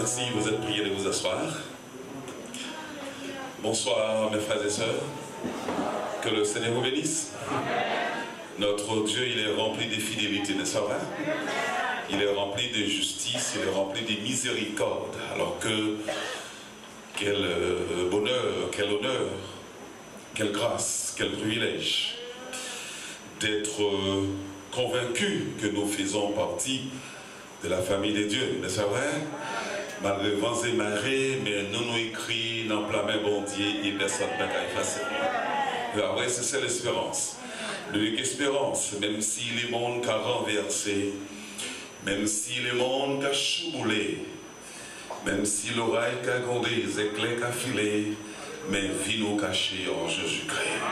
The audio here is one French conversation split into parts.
Merci, vous êtes priés de vous asseoir. Bonsoir mes frères et sœurs. Que le Seigneur vous bénisse. Notre Dieu, il est rempli de fidélité, n'est-ce pas vrai? Il est rempli de justice, il est rempli de miséricorde. Alors que, quel bonheur, quel honneur, quelle grâce, quel privilège d'être convaincus que nous faisons partie de la famille de Dieu, n'est-ce pas vrai? Malgré vents et marées, mais nous nous écrit dans plein main bon Dieu et personne n'a qu'à effacer. Ouais, c'est l'espérance. L'unique espérance, même si le monde a renversé, même si le monde a choulé, même si l'oreille a gondé, les éclairs a filé, mais vie nous cachée en Jésus-Christ.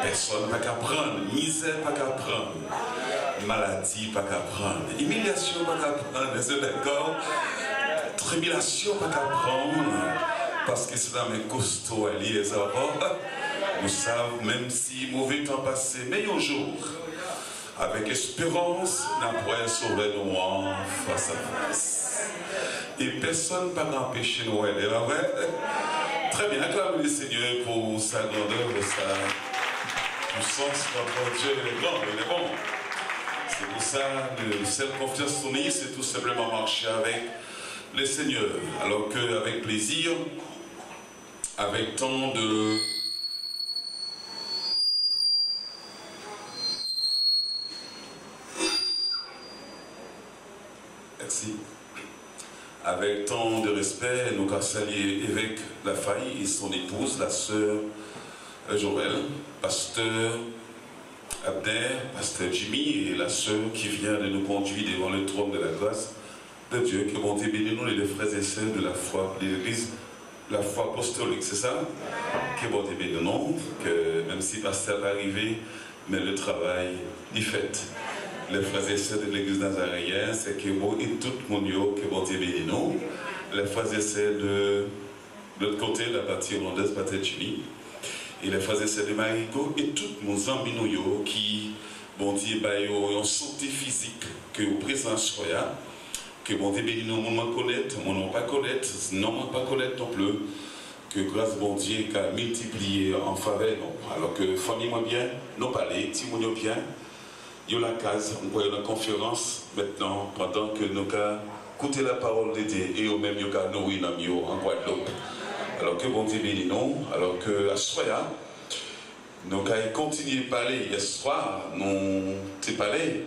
Personne n'a qu'à prendre, misère pas qu'à prendre, maladie pas qu'à prendre, humiliation pas qu'à prendre, c'est d'accord? Tribulation pas qu'à prendre, parce que c'est dans mes costauds à lier les aurores. Nous savons, même si mauvais temps passé, meilleur jour, avec espérance, n'a point sauvé nous face à face. Et personne n'a empêché nous aller. Très bien, acclamez le Seigneur pour sa grandeur, pour sa puissance. Notre Dieu est grand, il est bon. C'est pour ça que cette confiance tournée, c'est tout simplement marcher avec le Seigneur. Alors qu'avec plaisir, avec tant de... Merci. Avec tant de respect, nous avons salué l'évêque Lafaille et son épouse, la sœur Joël, pasteur Abner, pasteur Jimmy et la sœur qui vient de nous conduire devant le trône de la grâce de Dieu. Que bon Dieu bénisse nous les frères et sœurs de la foi de l'Église, la foi apostolique, c'est ça? Que bon Dieu bénisse nous, que même si pasteur est arrivé, mais le travail est fait. Les frères et sœurs de l'église nazaréenne, c'est que bon et tout le monde, que bon Dieu bénisse nous. Les frères et sœurs de l'autre côté, la partie hollandaise, peut-être unie. Et les frères et sœurs de Marico et tout le monde qui, bon Dieu, ont santé physique, que vous présentez soya, que bon Dieu bénisse nous, nous connaître, nous ne pas connaître, non pas connaître non plus, que grâce bon Dieu qu'a multiplié en faveur, non. Alors que famille moi bien, nous parler, petit monde bien. Il y a la case, on voit une conférence maintenant, pendant que nous avons écouté la parole de Dieu et nous-mêmes nous avons nourri en Guadeloupe. Alors que bon Dieu bénit nous, alors que à Soya, nous avons continué à parler hier soir, nous avons parlé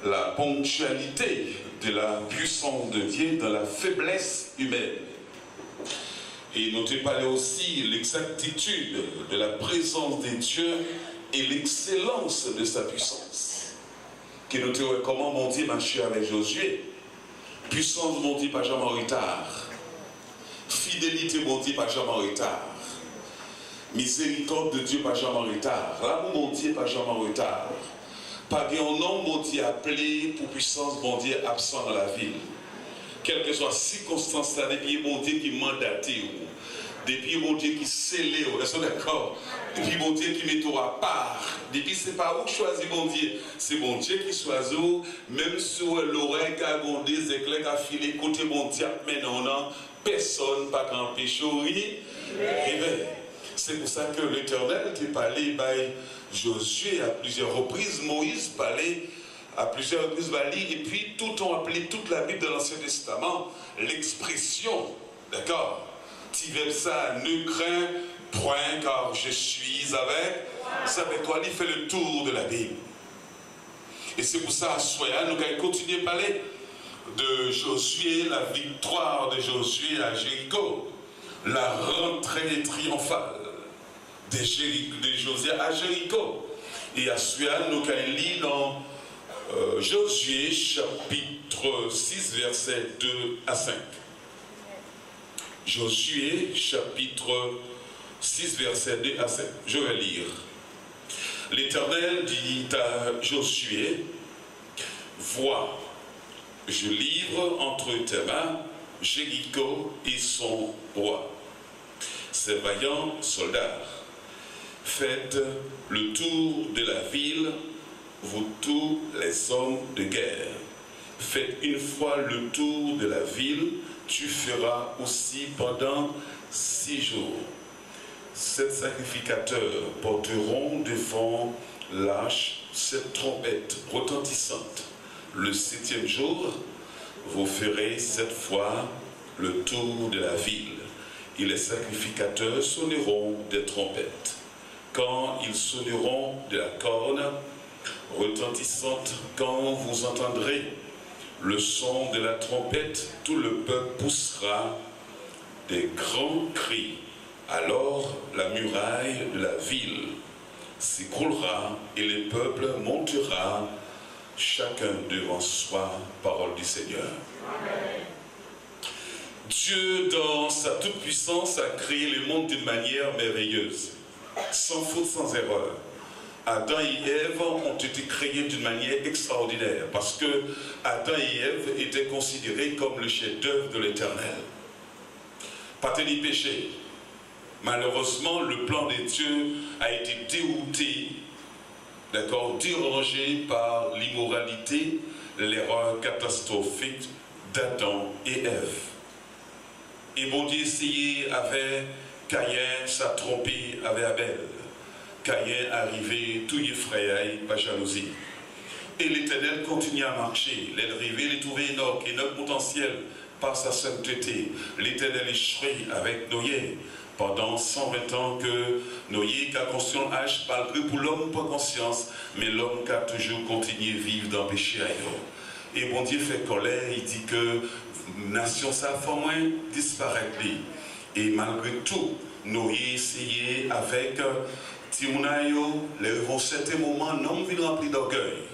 la ponctualité de la puissance de Dieu dans la faiblesse humaine. Et nous avons parlé aussi l'exactitude de la présence de Dieu et l'excellence de sa puissance. Que nous te comment mon Dieu marcher avec Josué. Puissance mon Dieu pas jamais en retard. Fidélité mon Dieu pas jamais en retard. Miséricorde de Dieu pas jamais en retard. L'amour mon Dieu pas jamais en retard. Pas bien un homme mon Dieu appelé pour puissance mon Dieu absent dans la ville. Quelle que soit la circonstance, depuis mon Dieu qui mandaté. Depuis mon Dieu qui scellé, est-ce que d'accord? Depuis mon Dieu qui met tout à part. Depuis c'est pas où choisir mon Dieu, c'est mon Dieu qui choisit, même sur l'oreille qui a gondé, les éclairs qui a filé, côté mon Dieu, mais non, personne pas qu'empêcher arriver. C'est pour ça que l'Éternel qui parlait, Josué à plusieurs reprises, Moïse parlait à plusieurs reprises, et puis tout ont appelé toute la Bible de l'Ancien Testament, l'expression, d'accord? Tu veux ça, ne crains point car je suis avec. Ça veut quoi? Il fait le tour de la Bible. Et c'est pour ça, à Soya, nous allons continuer à parler de Josué, la victoire de Josué à Jéricho, la rentrée triomphale de Josué à Jéricho. Et à Soya, nous allons lire dans Josué chapitre 6, versets 2 à 5. Josué, chapitre 6, verset 2 à 7. Je vais lire. L'Éternel dit à Josué, vois, je livre entre tes mains Jéricho et son roi, ses vaillants soldats. Faites le tour de la ville, vous tous les hommes de guerre. Faites une fois le tour de la ville, tu feras aussi pendant 6 jours. 7 sacrificateurs porteront devant l'arche cette trompette retentissante. Le 7e jour, vous ferez 7 fois le tour de la ville, et les sacrificateurs sonneront des trompettes. Quand ils sonneront de la corne retentissante, quand vous entendrez le son de la trompette, tout le peuple poussera des grands cris. Alors la muraille de la ville s'écroulera et le peuple montera chacun devant soi. Parole du Seigneur. Amen. Dieu, dans sa toute-puissance, a créé le monde d'une manière merveilleuse, sans faute, sans erreur. Adam et Ève ont été créés d'une manière extraordinaire, parce que Adam et Ève étaient considérés comme le chef-d'œuvre de l'Éternel. Pas de péché. Malheureusement, le plan de Dieu a été dérouté, d'accord, dérangé par l'immoralité, l'erreur catastrophique d'Adam et Ève. Et bon Dieu essayé avec Caïn, s'a trompé avec Abel. Caïn arrivé, tout effrayé, par jalousie. Et l'Éternel continue à marcher. L'arrivée, il est trouvé Enoch, Enoch potentiel par sa sainteté. L'Éternel échoué avec Noé. Pendant 120 ans que Noé a construit un H, malgré pour l'homme pas conscience, mais l'homme qui a toujours continué à vivre dans le péché. Et bon Dieu fait colère, il dit que nation ça fait moins disparaître. Et malgré tout, Noé essayé avec Timounayo, les certains moments, l'homme vient rempli d'orgueil.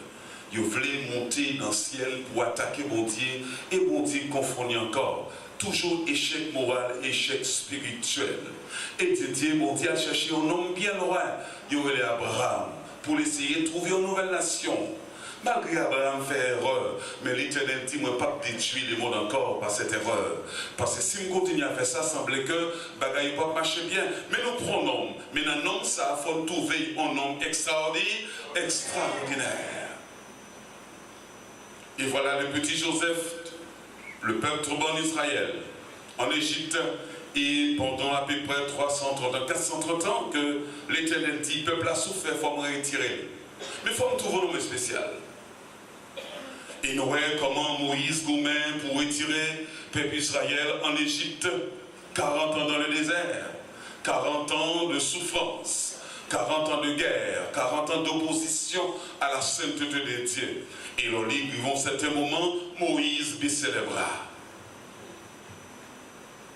Il voulait monter dans le ciel pour attaquer bon Dieu, et bon Dieu confondit encore. Toujours échec moral, échec spirituel. Et Dieu, bon Dieu a cherché un homme bien loin, il y aurait Abraham, pour essayer de trouver une nouvelle nation. Malgré Abraham fait erreur, mais l'Éternel dit, moi, pas détruire le monde encore par cette erreur. Parce que si on continue à faire ça, il semble que bagaille pas marcher bien. Mais nous prenons, mais dans l'homme, ça, il faut trouver un homme extraordinaire. Et voilà le petit Joseph, le peuple troubant en Israël, en Égypte, et pendant à peu près 330 ans, 430 ans, que l'Éternel dit, peuple a souffert, il faut me retirer. Mais il faut me trouver un homme spécial. Et nous voyons comment Moïse, Goumen, pour retirer le peuple Israël en Égypte, 40 ans dans le désert, 40 ans de souffrance, 40 ans de guerre, 40 ans d'opposition à la sainteté de Dieu. Et l'on lit, vivant certains moments, Moïse baissait les bras.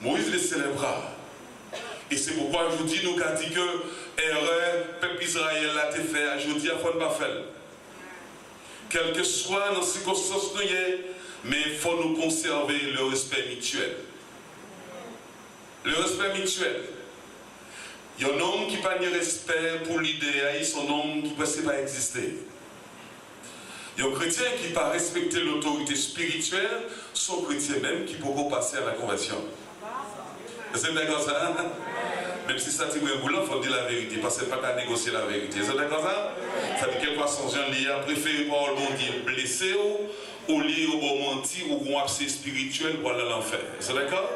Moïse baissait les bras. Et c'est pourquoi je vous dis, nous, quand dit que erreur, peuple Israël a été fait, je dis, il faut ne pas faire. Quel que soit nos circonstances, mais il faut nous conserver le respect mutuel. Le respect mutuel. Il y a un homme qui n'a pas de respect pour l'idée, il y a un homme qui ne peut pas exister. Il y a un chrétien qui n'a pas respecté l'autorité spirituelle, son chrétien même qui peut passer à la conversion. C'est d'accord ça? Même si ça tire un boulot, il faut dire la vérité, parce que ce n'est pas qu'à négocier la vérité. C'est d'accord ça? Ça veut dire que son jeune a préféré voir le bon Dieu blessé au lieu au bon menti ou un abcès spirituel pour aller à l'enfer. C'est d'accord?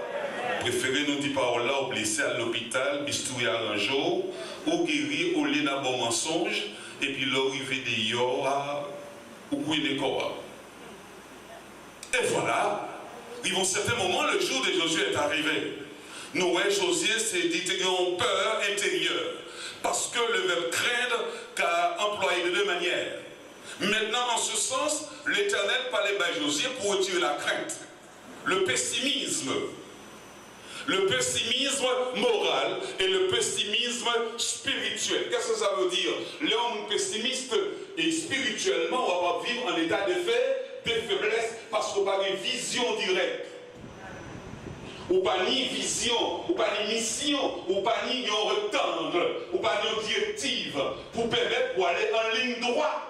Préférez nous dire paroles là, au blessé à l'hôpital, bistouri à un jour, ou guéri au lieu d'un bon mensonge, et puis l'arrivée des Yora, ou couiller corps. Et voilà, ils vont certains moments, le jour de Josué est arrivé. Nous, Josué, c'est dit qu'il y a une peur intérieure. Parce que le verbe craindre qu'a employé de deux manières. Maintenant, en ce sens, l'Éternel parlait à Josué pour retirer la crainte. Le pessimisme moral et le pessimisme spirituel. Qu'est-ce que ça veut dire? L'homme pessimiste et spirituellement, on va pas vivre en état de faiblesse parce qu'on n'a pas une vision directe. Ou pas ni vision, ou pas ni mission, ou pas ni un rectangle, ou pas ni objectif pour permettre pour aller en ligne droite.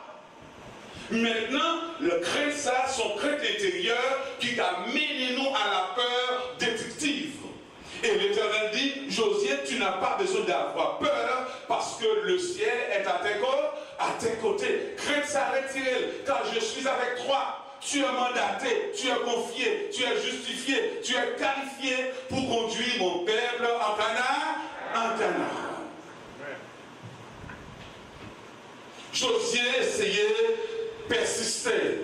Maintenant, le crainte ça, son crainte intérieure qui a mené nous à la peur détective. Et l'Éternel dit, Josué, tu n'as pas besoin d'avoir peur parce que le ciel est à tes côtés. Crainte ça, retire-le, car je suis avec toi. tu es mandaté, tu es confié, tu es justifié, tu es qualifié pour conduire mon peuple en Canaan. Josué essayait, persistait.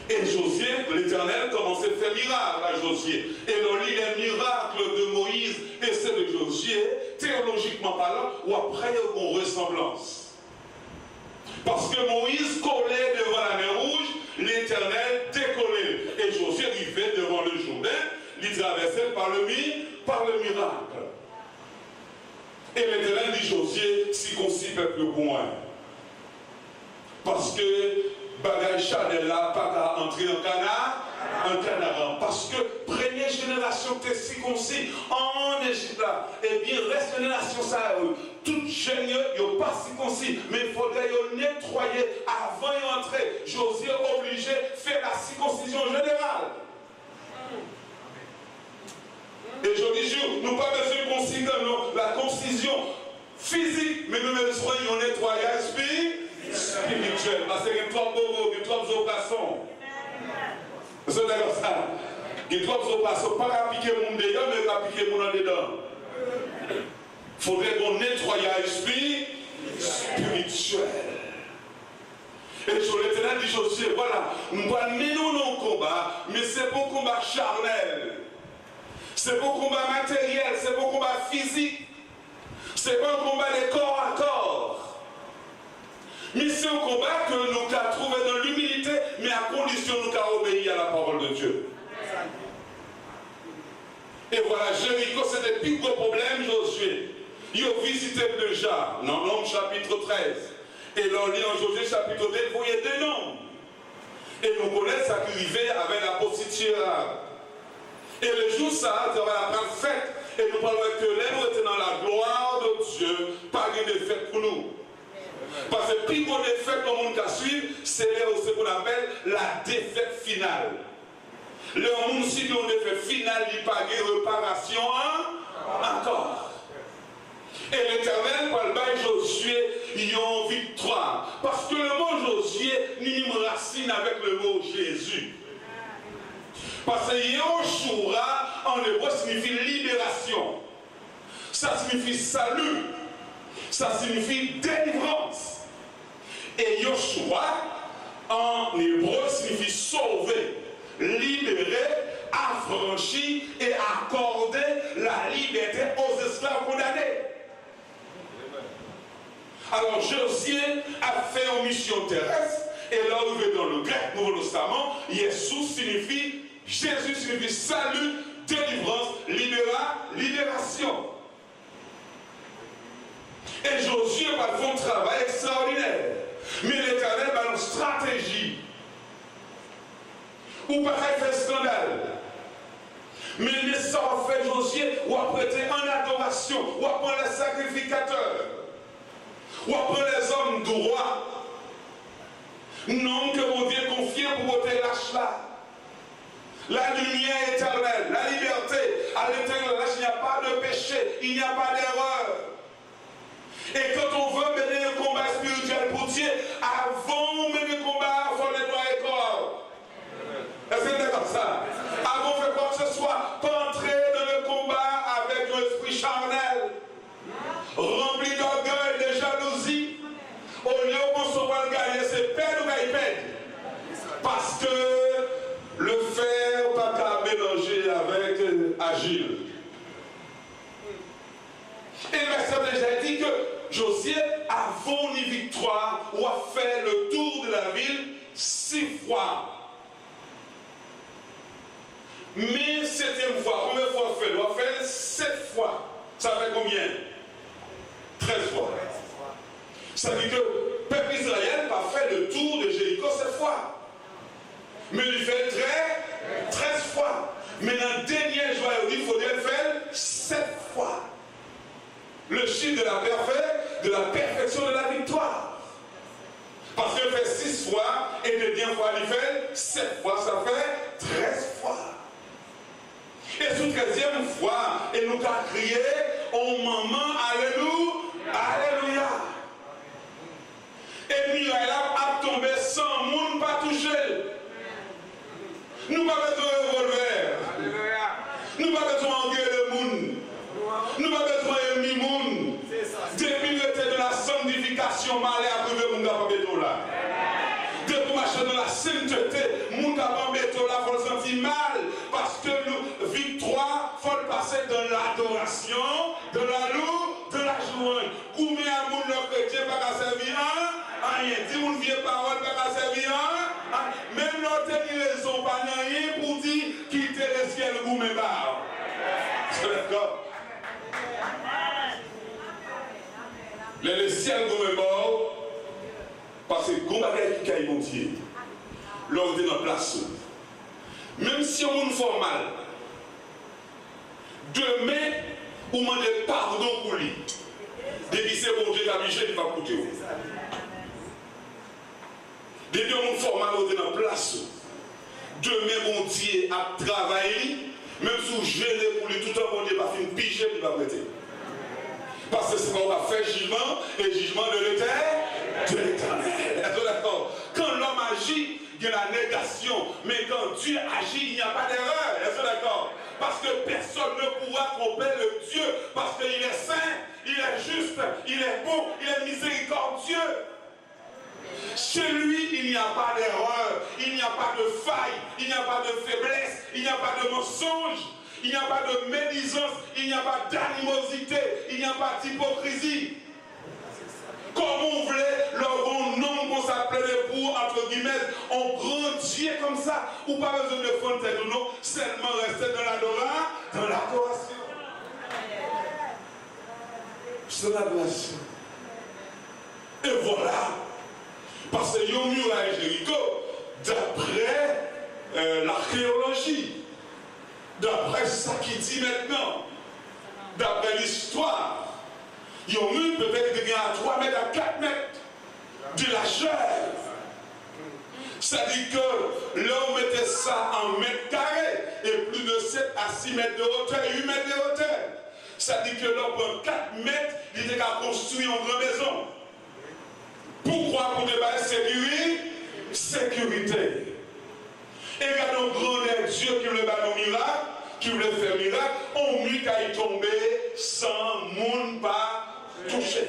Et Josué, l'Éternel, commençait à faire miracle à Josué. Et l'on lit les miracles de Moïse et ceux de Josué, théologiquement parlant, ou après en ressemblance. Parce que Moïse collait devant la mer Rouge, l'Éternel décollait. Et Josué arrivait devant le Jourdain, il traversait par le miracle. Et l'Éternel dit Josué, circoncis peuple point. Parce que bagage Chanel là, pas qu'à entrer en Canaan. Parce que première génération était circoncis en Égypte là. Et bien, reste génération ça, toute jeune, ils n'ont pas circoncis. Mais il faudrait les nettoyer avant d'entrer. Josué obligé de faire la circoncision générale. Et je dis, nous pas besoin de considérer la concision physique, mais nous besoin de nettoyage spirituel. Parce qu'il y a trois bobos, il y a trois opérations. Vous êtes d'accord ça? Il y a trois opérations. Pas appliquer mon dedans, mais appliquer mon dedans. Il faudrait qu'on nettoyage spirituel. Et sur l'Éternel dit Josué, voilà, nous allons mener nos combats, mais c'est pour combat charnel. C'est pour combat matériel, c'est pour combat physique. C'est pas un combat de corps à corps. Mais c'est un combat que nous avons trouvé dans l'humilité, mais à condition que nous avons obéi à la parole de Dieu. Et voilà, Jéricho, c'était le plus gros problème, Josué. Il a visité déjà, dans Nombre chapitre 13. Et l'on lit en Josué chapitre 2, il voyait des noms. Et nous connaissons ça qui arrivait avec la prostituée. Et le jour ça, ça va la grande fête. Et nous parlons que l'homme était dans la gloire de Dieu, pas de fête pour nous. Parce que plus qu'on est fait comme on a suivre, c'est ce qu'on appelle la défaite finale. Le monde, si on est fait finale, il n'y a pas de réparation encore. Et l'Éternel, par le bail Josué, ils ont victoire. Parce que le mot Josué, n'y racine avec le mot Jésus. Parce que Yoshua, en hébreu, signifie libération. Ça signifie salut. Ça signifie délivrance. Et Yoshua, en hébreu, signifie sauver, libérer, affranchir et accorder la liberté aux esclaves condamnés. Alors Josué a fait une mission terrestre. Et là, où il est dans le grec Nouveau Testament, Jésus signifie, Jésus signifie salut, délivrance, libération. Et Josué va faire un travail extraordinaire. Mais l'Éternel va une stratégie. Ou pas faire scandale. Mais les sorts fait Josué, ou apprêter en adoration, ou apprendre les sacrificateurs, ou apprendre les hommes droits. Non que mon Dieu confie pour voter lâche là. La lumière éternelle, la liberté, à l'intérieur de lâche, il n'y a pas de péché, il n'y a pas d'erreur. Et quand on veut mener le combat spirituel pour Dieu, avant de mener le combat, il faut nettoyer le corps. Est-ce que c'est comme ça? Avant de faire quoi que ce soit, pas entrer dans le combat avec l'esprit charnel, rempli d'orgueil, de jalousie. Au lieu qu'on se voit gagner, c'est perdre ou gagner. Parce que le fer pas qu'à mélanger avec agile. Et le verset déjà dit que Josué, avant une victoire, a fait le tour de la ville 6 fois. Mais 7e fois, combien de fois fait? Il a fait 7 fois. Ça fait combien? 13 fois. Ça veut dire que le peuple Israël a fait le tour de Jéricho 7 fois. Mais il fait 13 fois. Mais dans le dernier jour, il faudrait le faire 7 fois. Le chiffre de la perfection de la victoire. Parce qu'il fait 6 fois, et le dernier fois, il fait 7 fois, ça fait 13 fois. Et sous 13e fois, il nous a crié, oh maman, alléluia, alléluia. Et Miraïla a tombé sans monde pas touché. Nous pas besoin de revolver. Nous pas besoin de guerre de monde. Nous pas besoin de mimoun. Depuis le temps de la sanctification, malheur à priver mon gars béton là. Depuis marcher dans la sainteté, mon gars béton là, faut le sentir mal. Parce que nous, victoire, faut le passer dans l'adoration, de la loupe, de la joie. Combien à mon chrétien pas qu'à servir un, rien. Dis mon vieux parole pas qu'à servir un, même l'autre raison pas rien pour dire quitter le ciel gourmet bas. C'est d'accord? Le ciel gourmet bas, parce que gourmet qui caille mon Dieu, l'ordre est en place. Même si on nous fait mal, demain, on demande pardon pour lui. Depuis c'est bon Dieu qui a obligé, il va coûter. Depuis on nous fait mal, on est en place. Demain, mon Dieu a travaillé, même si vous gênez pour lui, tout un bon Dieu va faire piger, il va prêter. Parce que c'est qu'on va faire jugement, et jugement de l'éternel. Êtes-vous d'accord? Quand l'homme agit, il y a la négation, mais quand Dieu agit, il n'y a pas d'erreur. Êtes-vous d'accord? Parce que personne ne pourra tromper le Dieu, parce qu'il est saint, il est juste, il est bon, il est miséricordieux. Chez lui, il n'y a pas d'erreur, il n'y a pas de faille, il n'y a pas de faiblesse, il n'y a pas de mensonge, il n'y a pas de médisance, il n'y a pas d'animosité, il n'y a pas d'hypocrisie. Comme on voulait, leur nom qu'on s'appelait pour, entre guillemets, on grandit comme ça, ou pas besoin de fond de tête ou non, seulement rester dans l'adoration. C'est l'adoration. Et voilà. Parce que yon muraille Jéricho, d'après l'archéologie, d'après ça qui dit maintenant, d'après l'histoire, yon mur peut-être de à 3 mètres à 4 mètres de largeur. C'est-à-dire que l'homme mettait ça en mètres carrés et plus de 7 à 6 mètres de hauteur, 8 mètres de hauteur. C'est-à-dire que l'homme prend 4 mètres, il était qu'à construire une grande maison. Pourquoi? Pour débarrasser sécurité. Et regardons grand Dieu qui voulait battre un miracle, qui voulait faire miracle, on mit qu'à y tomber sans monde pas toucher.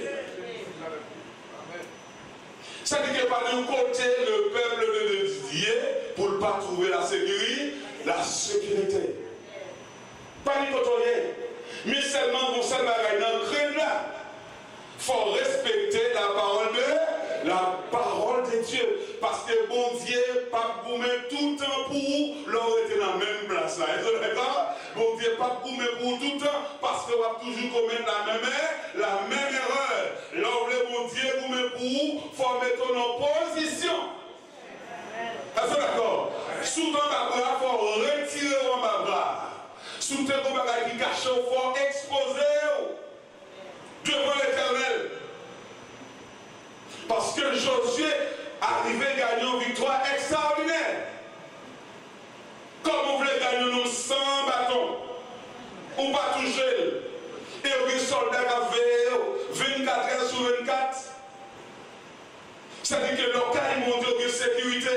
Ça dit que par d'un côté, le peuple de Dieu, pour ne pas trouver la sécurité. Pas du côté, mais seulement pour ça, dans le crâne là. Il faut respecter la parole de Dieu. Parce que bon Dieu, pas gourmet tout le temps pour l'on était dans la même place là. Est-ce d'accord? Bon Dieu, pas gourmet pour tout le temps parce qu'on va toujours commettre la même erreur. L'on veut bon Dieu gourmet pour, il faut mettre en position. Est-ce d'accord? Sous ton bras, il faut retirer ton bras. Sous ton bras qui cache, il faut exposer devant l'Éternel. Parce que Josué arrivait à gagner une victoire extraordinaire. Comme on voulait gagner nous sans bâton, ou pas toucher. Et les soldats avaient 24 heures sur 24. C'est-à-dire que le cas, ils m'ont dit de sécurité.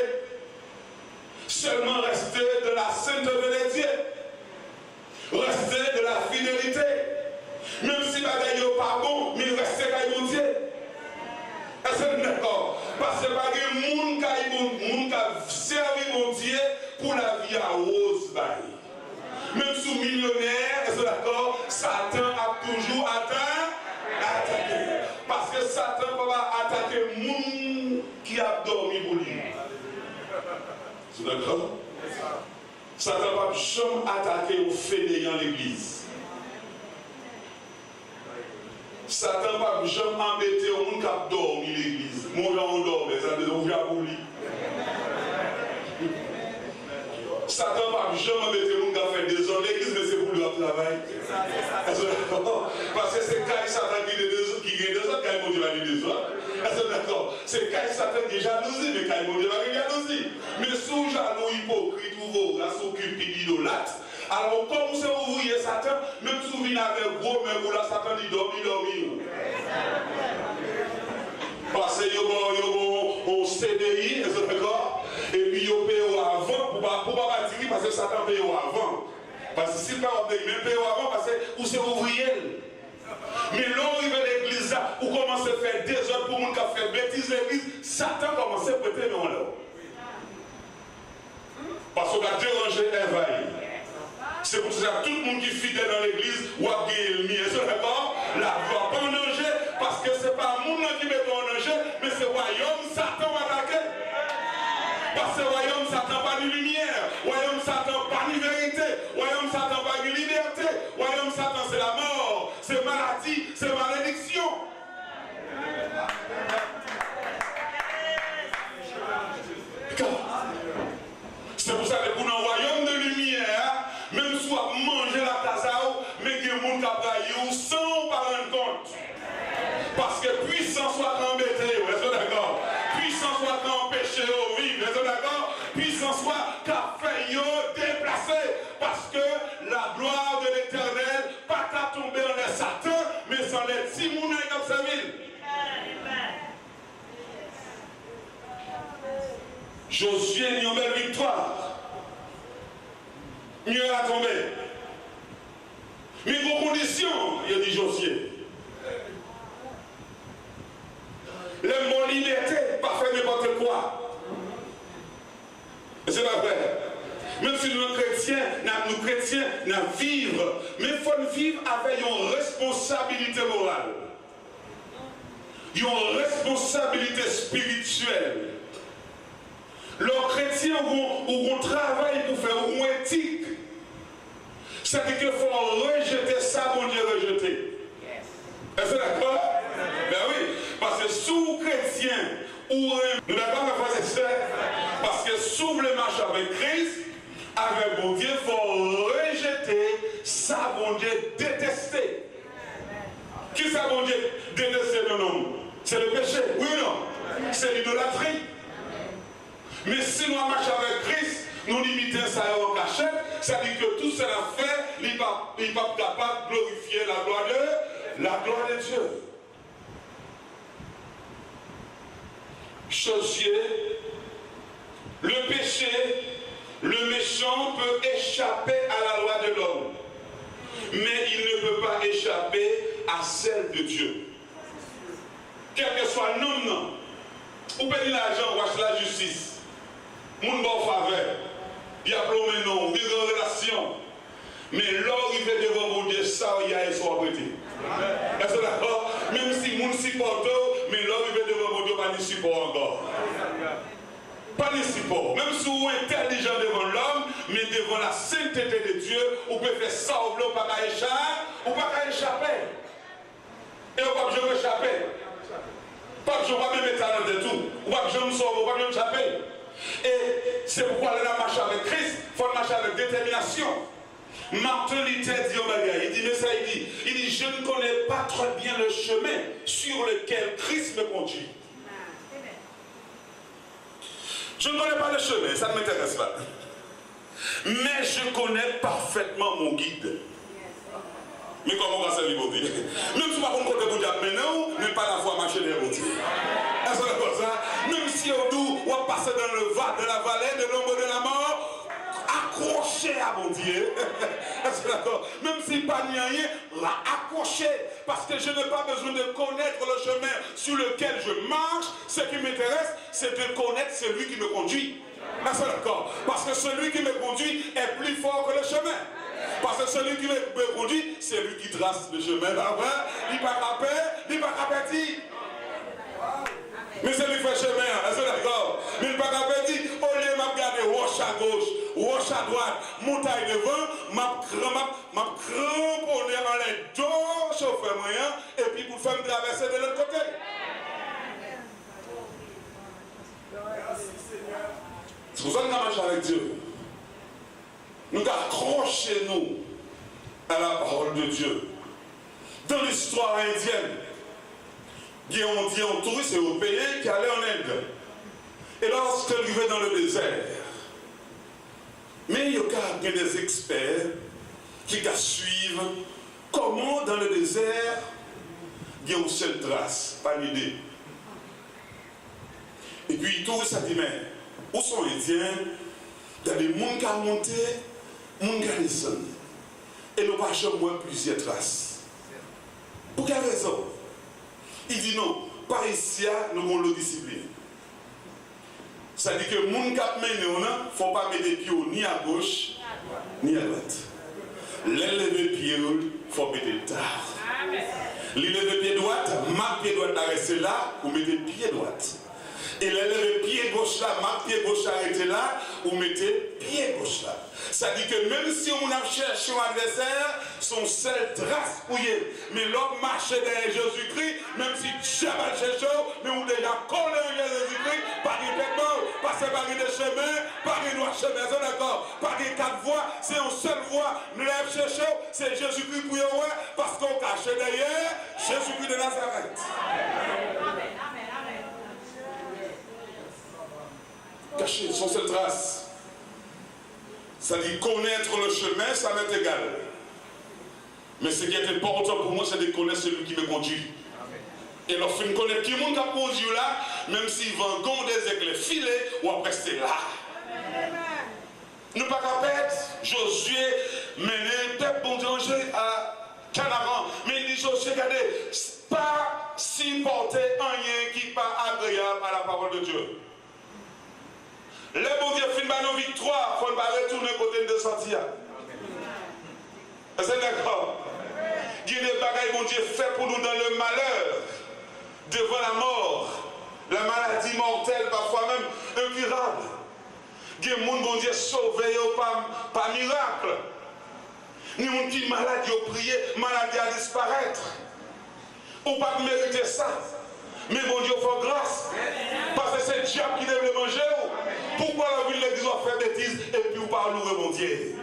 Seulement rester de la sainteté de Dieu. Rester de la fidélité. Même si bagaille n'est pas bon, mais rester avec mon Dieu. Est-ce que vous êtes d'accord? Parce que pas de monde qui a servi mon Dieu pour la vie à rose. Même sous millionnaire, est-ce que vous êtes d'accord? Satan a toujours attaqué. Parce que Satan ne peut pas attaquer le monde qui a dormi pour lui. C'est d'accord? Satan ne peut jamais attaquer aux fainéants l'église. Satan ne va jamais embêter au monde qui a dormi l'église. Mon gars, on dort, mais ça veut dire qu'on vient pour lui. Satan ne va jamais embêter au monde qui a fait des heures l'église, mais c'est pour lui à travail. Parce que c'est quand Satan qui gagne des autres, quand il va dire des autres. Est-ce d'accord? C'est quand Satan qui est jalousie, mais quand il va dire jalousie. Mais sous jaloux hypocrite ou vos races occupés d'idolâtres. Alors, comme vous ouvriez Satan, même si vous venez avec gros, mais vous la Satan dit dormi. Parce que vous avez un CDI, est-ce que d'accord? Et puis ils payent avant pour pas dire parce que Satan paye avant. Parce que si le parent paye même paye avant parce que vous c'est ouvrier. Mais là on arrive à l'église là, où commence à faire des heures pour monde qui a fait bêtise l'église, Satan commence à prêter non là. Parce qu'on a dérangé Evaï. C'est pour ça que tout le monde qui est fidèle dans l'église ou a gagné le mien. Est-ce que d'accord? La gloire pas en danger parce que ce n'est pas le monde qui met en danger, mais c'est le royaume Satan va attaquer. Parce que le royaume Satan pas de lumière, le royaume Satan pas de vérité, le royaume Satan pas de liberté, le royaume Satan c'est la mort, c'est maladie, c'est malédiction. C'est pour ça que pour un royaume de lumière, même si on mange la casao, mais il y a des gens qui ont sans pas rendre compte. Parce que puissance soit embêtée, est-ce que d'accord? Puissance soit empêchée au vivre, est-ce que d'accord? Puissance soit qu'a fait déplacer. Parce que la gloire de l'éternel, pas qu'à tomber en les Satan, mais sans les Timounais comme ça ville. Josué a une belle victoire. Mieux à tomber. Mais vos conditions, il a dit Josué. Le mot liberté, pas faire n'importe quoi. C'est pas vrai. Même si nous chrétiens, nous vivre, mais il faut vivre avec une responsabilité morale. Une responsabilité spirituelle. Les chrétiens ont un travail pour faire une éthique. C'est-à-dire qu'il faut rejeter ça, bon Dieu, rejeter. Est-ce que d'accord? Ben oui, parce que sous chrétien, ou nous d'accord, mes frères et sœurs? Parce que sous le marche avec Christ, avec bon Dieu, il faut rejeter ça, bon Dieu, détester. Qui ça, bon Dieu, détester le nom? C'est le péché, oui ou non? C'est l'idolâtrie. Mais si nous marchons avec Christ, nous limitons ça en cachette, ça dit que tout cela fait, il n'est pas capable de glorifier la gloire de Dieu. Josué, le péché, le méchant peut échapper à la loi de l'homme, mais il ne peut pas échapper à celle de Dieu. Quel que soit le nom, ou payer l'argent, ou acheter la justice. Moun bon faveur, il y a plombé non, il y a une relation. Mais l'or il fait devant mon Dieu, ça il y a et soit prêté. Est-ce que d'accord? Même si moun supporte, mais l'or il fait devant mon Dieu, pas de support encore. Pas de support. Même si vous êtes intelligent devant l'homme, mais devant la sainteté de Dieu, vous pouvez faire ça ou pas qu'à échapper. Et vous ne pouvez pas échapper. Pas que je ne vais pas me mettre à l'intérieur de tout. Ou pas que je me sauve, ou pas que je me échapper. Et c'est pourquoi la marche avec Christ, il faut marcher avec détermination. Martin Luther dit au bagage, il dit, mais ça il dit, je ne connais pas très bien le chemin sur lequel Christ me conduit. Je ne connais pas le chemin, ça ne m'intéresse pas. Mais je connais parfaitement mon guide. Mais comment on va se libérer? Même si on va côté pour dire maintenant, même pas la foi marcher les routes. Est-ce que c'est comme ça? Même si on va passer dans la vallée de l'ombre de la mort, accroché à mon Dieu. Est-ce que d'accord? Même si pas rien, accroché. Parce que je n'ai pas besoin de connaître le chemin sur lequel je marche. Ce qui m'intéresse, c'est de connaître celui qui me conduit. Est-ce que d'accord? Parce que celui qui me conduit est plus fort que le chemin. Parce que celui qui me conduit, c'est lui qui trace le chemin. Il n'est pas capé, il n'est pas capé. Mais c'est lui qui fait chemin, est-ce que d'accord? Mais il n'est pas capé, au lieu de regarder roche à gauche, roche à droite, montagne devant, m'a cramponné en les deux chauffeurs moyens, et puis pour faire me traverser de l'autre côté. C'est pour ça que nous marchons avec Dieu. Nous accrochons-nous à la parole de Dieu. Dans l'histoire indienne, il y a un touriste européen qui allait en Inde. Et lorsqu'il arrivait dans le désert, mais il y a des experts qui suivent comment dans le désert, il y a une seule trace, pas l'idée. Et puis tout ça dit, mais Où sont les Indiens? Il y a des gens qui ont monté, des gens qui ont descendu. Et nous pas jamais plusieurs traces. Pour quelle raison? Il dit non, par ici, nous avons la discipline. Ça dit que les gens qui ont mené, il ne faut pas mettre les pieds ni à gauche, ni à droite. Les lever pieds, il faut mettre le tard. Les lever pied droit, ma pied droit arrêté là, vous mettez pied droite. Et les lever pied gauche là, ma pied gauche arrêté là, vous mettez pied gauche là. Ça dit que même si on a cherché un adversaire, son seul trace où il est. Mais l'homme marche derrière Jésus-Christ, même si jamais cherché, mais on déjà collé en Jésus-Christ, pas de paiement, passer par des chemins, par des noirs chemins, c'est d'accord, par des quatre voies, c'est une seule voie. Nous l'avons cherché, c'est Jésus-Christ pour y avoir, parce qu'on cache derrière Jésus-Christ de Nazareth. Caché, son seule trace. Ça dit connaître le chemin, ça m'est égal. Mais ce qui est important pour moi, c'est de connaître celui qui me conduit. Et lorsque je connais qui monde qui a conduit là, même s'il va des aigles filés, ou après rester là. Nous ne pas qu'à perdre. Josué mené peuple bon Dieu à Canaan. Mais il dit Josué, regardez, pas si porter rien qui n'est pas agréable à la parole de Dieu. Le bon Dieu finit par nos victoires, il ne faut pas retourner côté de sortir. C'est d'accord? Il y a des bagailles bon Dieu fait pour nous dans le malheur, devant la mort, la maladie mortelle, parfois même incurable. Il y a des gens bon Dieu sauvé par miracle. Il y a des gens qui sont malades, qui ont prié, maladie à disparaître. On ne peut pas mériter ça. Mais bon Dieu fait grâce. Parce que c'est le diable qui devait manger. Pourquoi la ville de l'église va faire bêtises et puis vous parlez mon Dieu?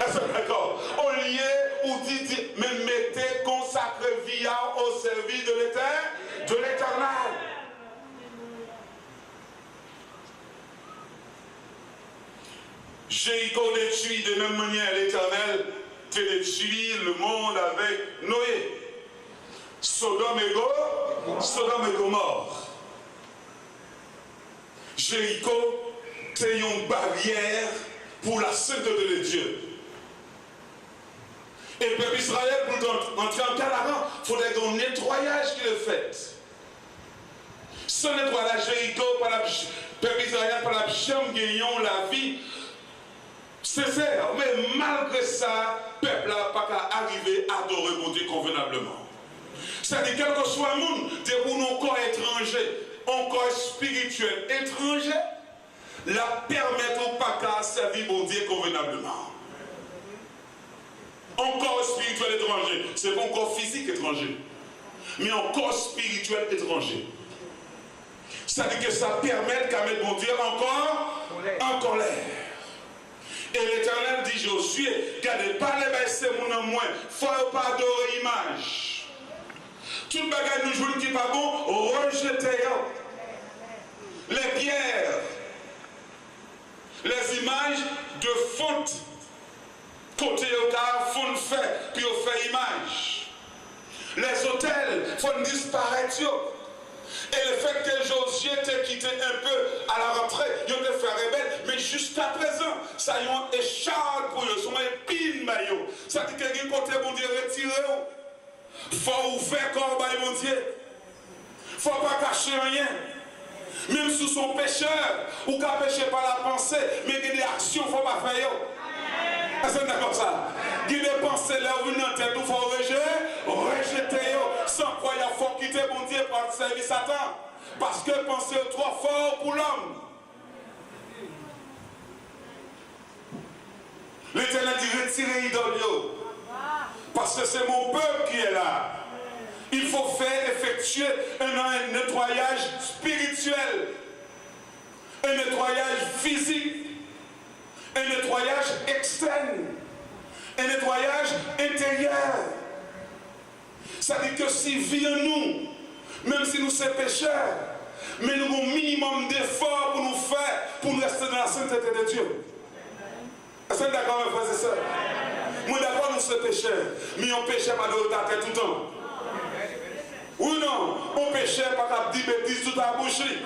Est-ce que d'accord? Au lieu où dit, mais mettez consacré via au service de l'éternel. Jéricho détruit de même manière l'éternel que détruit le monde avec Noé. Sodome et Gomorrhe. Jéricho, c'est une barrière pour la sainteté de Dieu. Et le peuple Israël, pour entrer en Canaan, il faudrait un nettoyage qui le fait. Ce nettoyage, Jéricho, par le peuple Israël, par la chambre gagnant la vie, c'est ça. Mais malgré ça, le peuple n'a pas qu'à arriver à adorer mon Dieu convenablement. C'est-à-dire, quel que soit le monde, pour nos corps étrangers, un corps spirituel étranger, la permettre au pas qu'à servir mon Dieu convenablement. Un corps spirituel étranger, c'est pas un corps physique étranger, mais un corps spirituel étranger. C'est-à-dire que ça permet qu'à mettre mon Dieu encore en colère. Et l'Éternel dit Josué, gardez pas les baisser mon en moins, faut pas adorer image. Tout le bagage nous joue qui n'est pas bon, rejetez les pierres, les images de faute. Côté au cas, faut fait, puis on fait image. Les hôtels, faut disparaître. Et le fait que Josué t'ait quitté un peu à la rentrée, il a fait rebelle, mais jusqu'à présent, ça y est un écharpe pour eux, son épine maillot. Ça dit que quelqu'un côté bon Dieu retiré. Il faut ouvrir corps par mon Dieu. Il ne faut pas cacher rien. Même sous son pécheur, ou qu'à pécher par la pensée, mais il y a des actions qu'il ne faut pas faire. Est-ce que c'est comme ça? Il y a des pensées là où dans tête, il faut rejeter. Sans croire, il faut quitter mon Dieu pour le service Satan. Parce que penser est trop fort pour l'homme. L'Éternel dit retirez l'idole. Parce que c'est mon peuple qui est là. Il faut faire effectuer un nettoyage spirituel, un nettoyage physique, un nettoyage externe, un nettoyage intérieur. Ça dit que si vit en nous, même si nous sommes pécheurs, mais nous avons un minimum d'efforts pour nous faire, pour nous rester dans la sainteté de Dieu. Est-ce que vous êtes d'accord, mes frères et sœurs? Moi d'accord, nous sommes pécheurs, mais on péchait pas de retard tout le temps. Oui ou non? On péchait pas qu'à dire bêtises tout à boucher.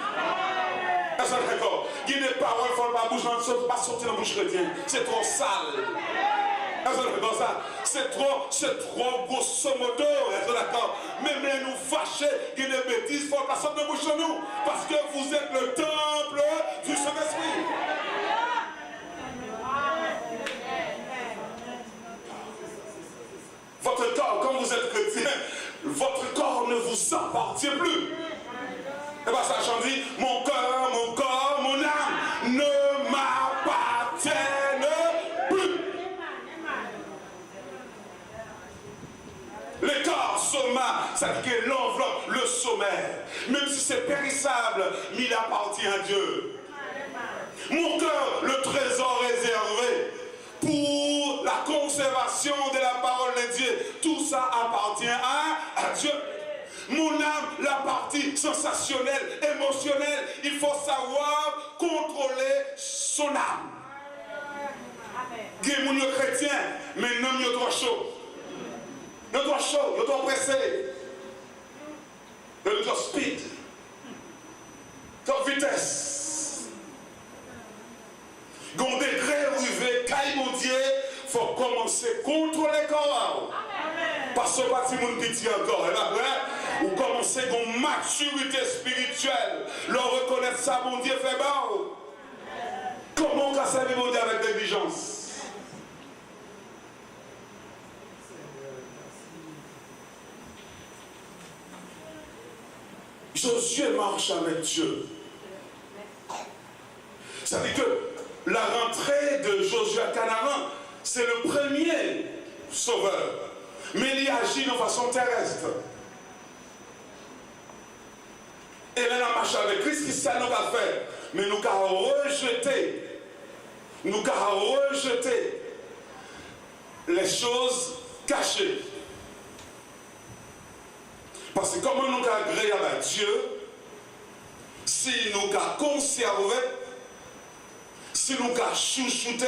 Est-ce que d'accord? Il y a des paroles qui ne font pas bouche, pas sortir dans la bouche chrétienne. C'est trop sale. Est-ce que d'accord ça? C'est trop grosso modo. Est-ce que d'accord? Même les nous fâchés, il y a des bêtises, il ne faut pas sortir dans la bouche de nous. Parce que vous êtes le temple du Saint-Esprit. Votre corps, comme vous êtes chrétien, votre corps ne vous appartient plus. Et bien ça chante dit, mon corps, mon âme ne m'appartiennent plus. Le corps, soma, ça veut dire que l'enveloppe, le sommaire, même si c'est périssable, mais il appartient à Dieu. Mon cœur, le trésor réservé pour la conservation de la parole de Dieu. Tout ça appartient à Dieu. Mon âme, la partie sensationnelle, émotionnelle, il faut savoir contrôler son âme. Il y a des chrétiens, mais non, il y a trop chaud. Il y a trop chaud, il y a trop pressé. Il y a trop speed. Trop vitesse. Dans des degrés arrivés, quand mon Dieu, il faut commencer à contrôler le corps. Parce que pas si mon petit encore. Et après, vous commencez à une maturité spirituelle. Leur reconnaître ça, mon Dieu fait bon. Comment on va servir mon Dieu avec négligence? Josué marche avec Dieu. Ça veut dire que la rentrée de Josué à Canaan, c'est le premier sauveur. Mais il agit de façon terrestre. Et là, la marche avec Christ, qui ça nous a fait? Mais nous avons rejeté. Nous avons rejeté les choses cachées. Parce que comment nous avons agréable à Dieu, si nous avons conservé, si nous avons chouchouté,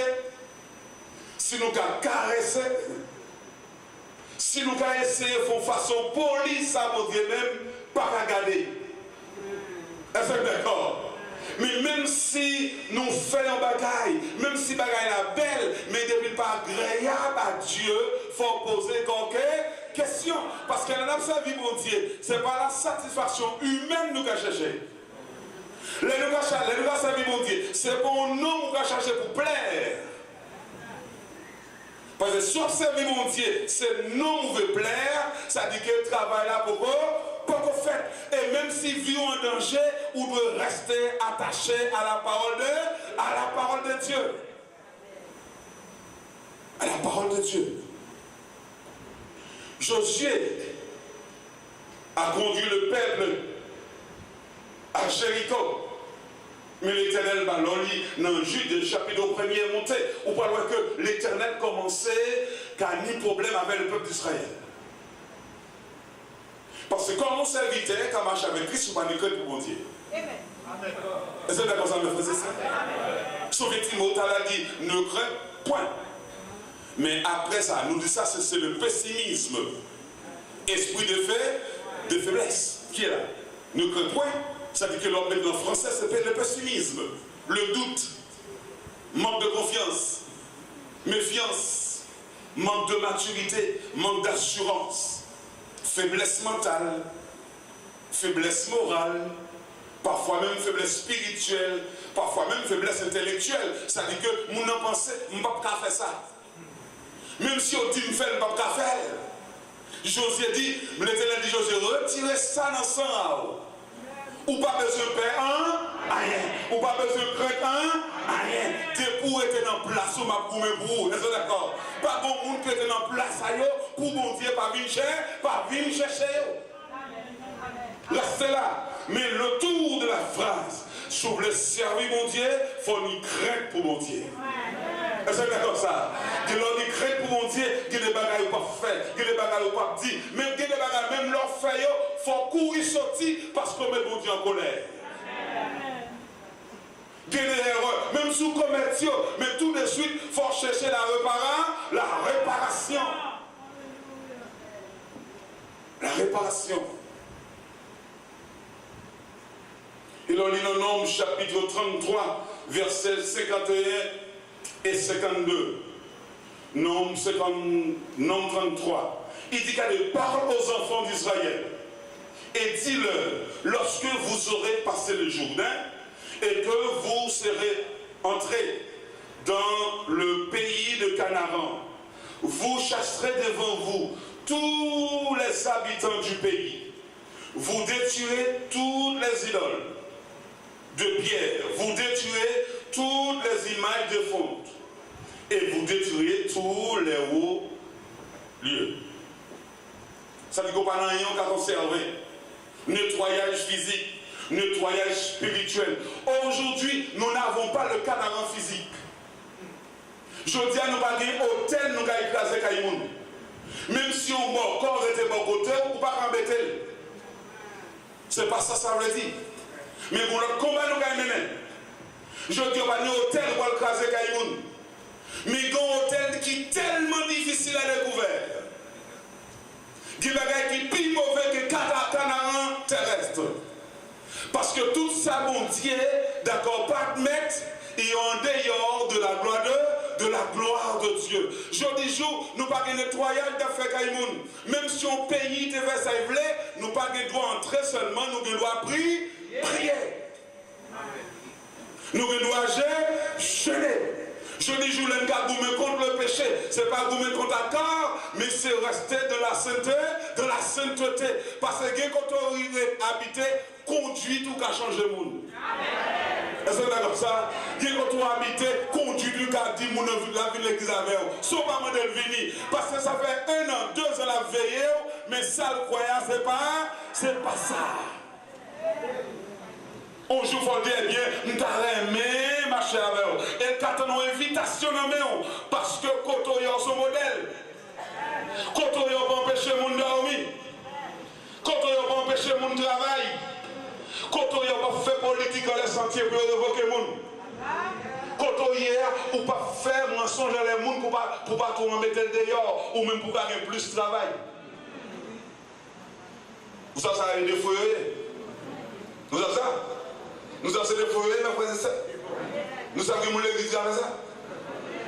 si nous avons caressé, si nous avons essayé de faire façon polie, ça vaut dire même pas regarder. Est-ce que d'accord? Mais même si nous faisons bagaille, même si bagaille est belle, mais depuis pas agréable à Dieu, il faut poser quelques questions. Parce que dans sa vie, mon Dieu, ce n'est pas la satisfaction humaine que nous avons cherché. Les nous avons servi, mon Dieu, c'est pour nous que nous chercher pour plaire. Parce que si on servi, mon Dieu, c'est nous qui veut plaire, ça dit que le travail là pour qu'on fait. Et même si vit en danger, on doit rester attaché à la parole de Dieu. À la parole de Dieu. Josué a conduit le peuple à Jéricho. Mais l'Éternel, dans Jude, chapitre 1er, est monté. On peut voir que l'Éternel commençait qu'à ni problème avec le peuple d'Israël. Parce que quand on serviteur, quand on marche avec Christ, on va ne craindre pour mon Dieu. Est-ce que d'accord ça me faisait ça? Sauf que Timothée a dit, ne crains point. Mais après ça, nous dit ça, c'est le pessimisme. Esprit de faiblesse. Qui est là? Ne crains point. Ça veut dire que l'homme en français, c'est le pessimisme, le doute, manque de confiance, méfiance, manque de maturité, manque d'assurance, faiblesse mentale, faiblesse morale, parfois même faiblesse spirituelle, parfois même faiblesse intellectuelle. Ça veut dire que mon en pensée, je ne peux pas faire ça. Même si on dit que je ne peux pas faire. Josué dit, mais l'Éternel dit Josué, retirez ça dans son âme. Ou pas besoin de faire rien. Ou pas besoin de craindre rien. T'es pour être en place ou ma gourmet pour vous. Est-ce que d'accord? Pas bon monde qui est en place à eux pour mon Dieu, pas venir chercher. Restez là. Mais le tour de la phrase, si vous voulez servir mon Dieu, il faut nous craindre pour mon Dieu. Est-ce que d'accord ça? Que l'on dit crainte pour mon Dieu, que des bagailles pas fait, que des bagailles pas dit, même que des bagailles, même leur fait, il faut courir sortir parce qu'on met mon Dieu en colère. Des erreurs, même sous commerciaux, mais tout de suite, il faut chercher la réparation. La réparation. Et on lit dans Nombres chapitre 33, versets 51 et 52. Nombres 33. Il dit qu'elle parle aux enfants d'Israël et dis-leur, lorsque vous aurez passé le Jourdain et que vous serez entrés dans le pays de Canaan, vous chasserez devant vous tous les habitants du pays. Vous détruirez toutes les idoles de pierre. Vous détruirez toutes les images de fonte. Et vous détruirez tous les hauts lieux. Ça dit qu'on parle rien qu'à conserver. Nettoyage physique, nettoyage spirituel. Aujourd'hui, nous n'avons pas le Canaan physique. Je dis à nous pas gagner hôtel, nous avons écrasé Kaïmoun. Même si on mort, corps était bon côté, on ne peut pas embêter. C'est pas ça, ça veut dire. Mais pour notre combat, nous avons mené. Je dis on va gagner hôtel pour écraser Kaïmoun. Mais il y a un hôtel qui est tellement difficile à découvrir. Il y a des gens qui sont plus mauvais que Canaan terrestre. Parce que tout ça, mon Dieu, d'accord, pas de mettre, et en dehors de la gloire de Dieu. Jour jour, nous pas de nettoyage d'affaires Kaïmoun. Même si on pays de Versailles, nous pas de droit entrer seulement, nous devons prier. Nous devons jeûner. Je dis, je ne pas goumer contre le péché. Ce n'est pas goumer contre la corps, mais c'est rester de la sainteté. Parce que quand on arrive à habiter, conduit tout qu'à changer le monde. Est-ce que c'est comme ça? Quand on habite, conduit tout qu'à dire, mon la vie de l'église avec vous. Sauf pas de venir. Parce que ça fait 1 an, 2 ans la veille, mais ça le croyant, c'est pas ça. On joue pour dire, eh bien, nous t'avons aimé, ma chère. Et quand on a une invitation, parce que quand on a son modèle, quand on a empêché le monde dormir, quand on a empêché le monde travail, quand on a fait politique dans les sentiers pour révoquer le monde, quand on a pas faire mensonge à les monde pour pas tout mettre dehors, ou même pour gagner plus de travail. Vous savez ça, il y a des foyers. Vous savez ça? Nous avons des foyers, nous savons que l'église avec ça.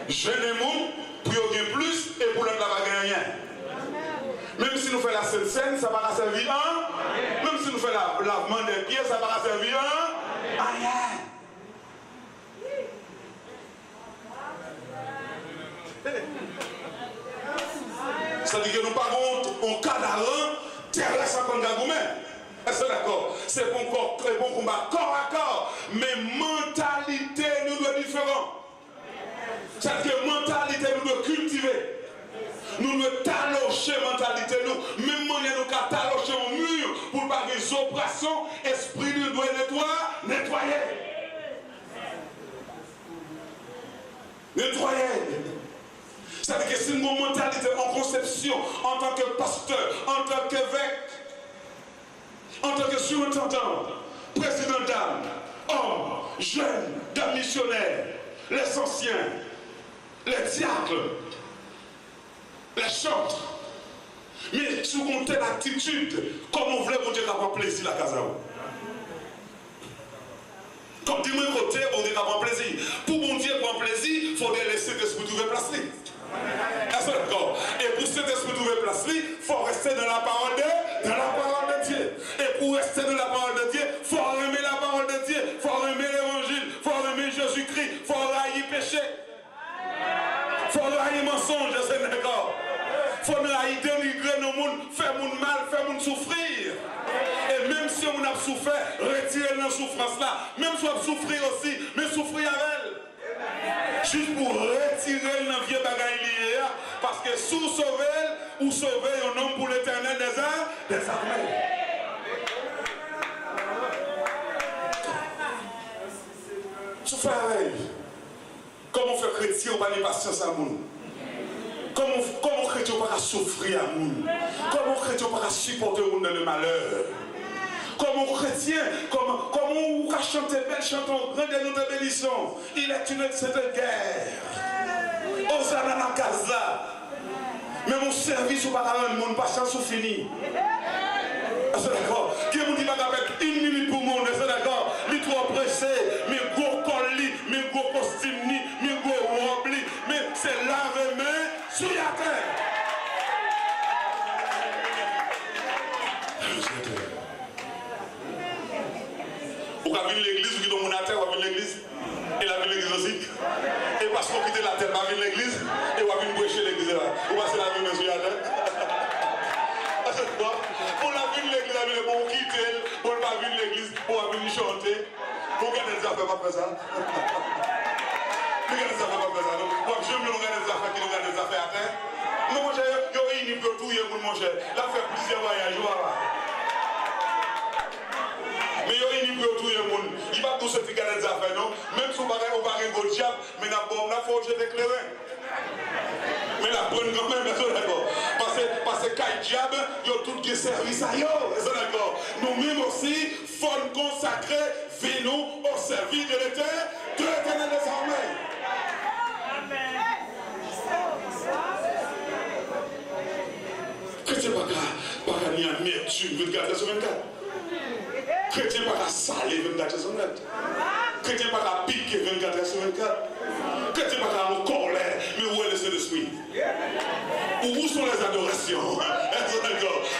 Jeune monde, pour gagner plus et pour l'autre, pas gagner rien. Même si nous faisons la Sainte-Seine, ça va servir un. Même si nous faisons la lavement des pieds, ça va servir un. Rien. Ça veut dire que nous parlons en Canaan, terrestre comme Gagoumé. Est-ce que d'accord? C'est bon corps, très bon combat, corps à corps. Mais mentalité nous doit différent. C'est-à-dire que mentalité nous doit cultiver. Nous ne talocher mentalité nous. Même manière nous qu'à talocher au mur pour pas des oppressions, esprit nous doit nettoyer. Nettoyer. C'est-à-dire que c'est une mentalité en conception, en tant que pasteur, en tant qu'évêque, en tant que surintendant, président d'âme, homme, jeune, dame missionnaire, les anciens, les diacres, les chantres. Mais si vous montez l'attitude, comme on voulait, vous dire avoir plaisir à Kazao. Comme dit mon côté, on dit avoir plaisir. Pour mon Dieu prendre plaisir, il faut laisser l'esprit trouver place. Est-ce que d'accord? Et pour cet esprit trouver place, il faut rester dans la parole de Dieu. Et pour rester dans la parole de Dieu, il faut aimer la parole de Dieu, il faut aimer l'évangile, il faut aimer Jésus-Christ, il faut haïr péché. Il faut haïr mensonge, c'est d'accord. Il faut haïr dénigrer nos mondes, faire mon mal, faire mon souffrir. Et même si on a souffert, retirer la souffrance là. Même si on a souffrir aussi, mais souffrir avec elle. Juste pour retirer le vieux bagaille lié. Parce que sous sauver, ou sauver un homme pour l'éternel des armées. Souffrir avec. Comment faire chrétien ou pas de patience à nous? Comment chrétien ou pas souffrir à nous? Comment chrétien ou pas supporter le malheur? Comme chrétien, comment on va chanter belle chanson, rendez-nous de bénédiction. Il est une cette guerre. Osana la casa. Mais mon service, ou pas le monde, patience ou fini. C'est d'accord. Qui vous dit pas avec 1 minute pour le monde, c'est d'accord. Sur la terre. Ou quand vient l'église, ou qui tombe à terre, ou vient l'église. Et la vie l'église aussi. Et parce qu'on quitte la terre, va venir l'église. Et on va venir prêcher l'église là. Ou passer la vie sur la terre. Pour la vie de l'église, on quitte, pour la vie de l'église, pour venir chanter. Pour gagner des affaires, pas faire ça. Pour gagner des affaires, pas faire ça. Moi, j'aime le gagner des affaires qui nous gagnent des affaires à terre. Non, mon cher, il y a une peu tout, mon cher. Là, faire plusieurs voyages, voilà. Mais il y a une peu tout, il va tout ce qui gagne des affaires, non? Même si on va aller au diable, mais il faut que je t'éclaire. Mais la bonne quand même, d'accord. Parce que quand le diable, il y a tout qui est service à eux, d'accord. Nous-mêmes aussi, faut consacrer, venons au service de l'Éternel des armées. Chrétien pas qu'à ni amertume 24/24. Chrétien pas qu'à saler 24/24. Chrétien pas qu'à piquer 24/24. Chrétien pas qu'à en colère, mais où est le Saint-Esprit? Où sont les adorations?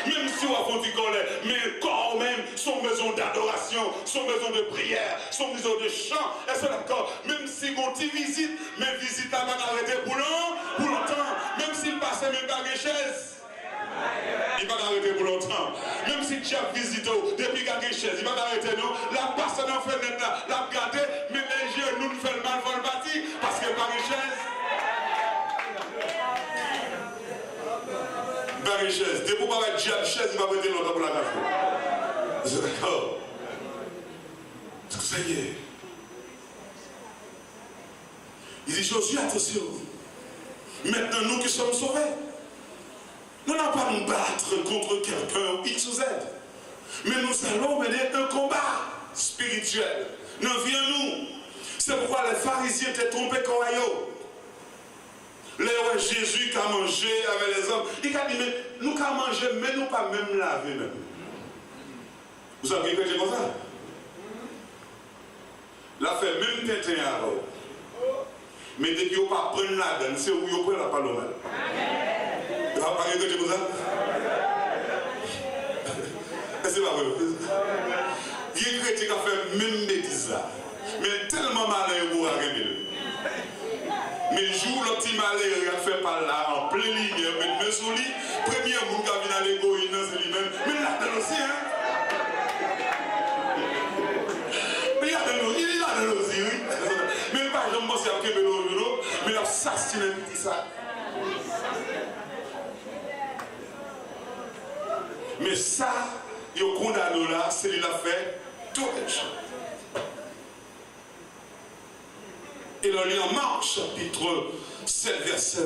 Même si on a font colère, mais quand même, sont besoin d'adoration, sont besoin de prière, sont besoin de chant. Est-ce d'accord? Même si on t'y visite, mais visite à pas arrêter pour longtemps. Même s'il passe même pas des chaises. Il va arrêter pour longtemps. Même si tu as visité depuis qu'il y a des chaises, il va arrêter nous. La personne en fait maintenant, la garder, mais les yeux nous fait le mal, faut le bâtir, parce qu'il n'y a pas de chaises. Pas de chaises. Dès pour pas mettre de chaise, il va mettre longtemps pour la café. C'est d'accord. Ça y est. Il dit Josué, attention. Maintenant, nous qui sommes sauvés, nous n'allons pas nous battre contre quelqu'un X ou Z. Mais nous allons mener un combat spirituel. Nous venons. C'est pourquoi les pharisiens étaient trompés comme aïeux. Les Jésus qui a mangé avec les hommes. Il a dit, mais nous qui avons mangé, mais nous pas même laver même. Vous savez que c'est comme ça? La fait même tétin à l'eau. Mais dès qu'il n'y a pas prendre la donne, c'est où il y a pas la palomale. Vous savez que c'est comme ça? C'est pas vrai. Il y a des chrétiens qui ont fait même bêtise là. Mais tellement malin pour arriver. Mais le jour où le petit malin il a fait par là, en pleine ligne, mais le sous lit, premier monde qui a vu dans l'égoïne, c'est lui-même. Mais là, dedans aussi, hein? Mais il y a de l'eau, il est là de l'eau aussi, oui. Mais pas jamais pensé à Kébélo, mais il a assassiné un petit sac. Mais ça, il y a condamné là, c'est lui qui a fait tout les choses. Et là, il en Marc, chapitre 7, verset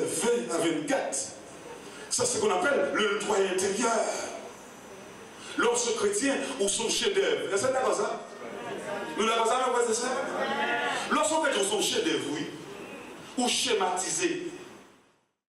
20 à 24. Ça, c'est ce qu'on appelle le nettoyage intérieur. Lorsque chrétien ou son chef-d'œuvre. Est-ce que c'est d'accord ça? Nous l'avons ça, mais c'est ça? Lorsque chrétien ou son chef-d'œuvre, oui, ou schématisé,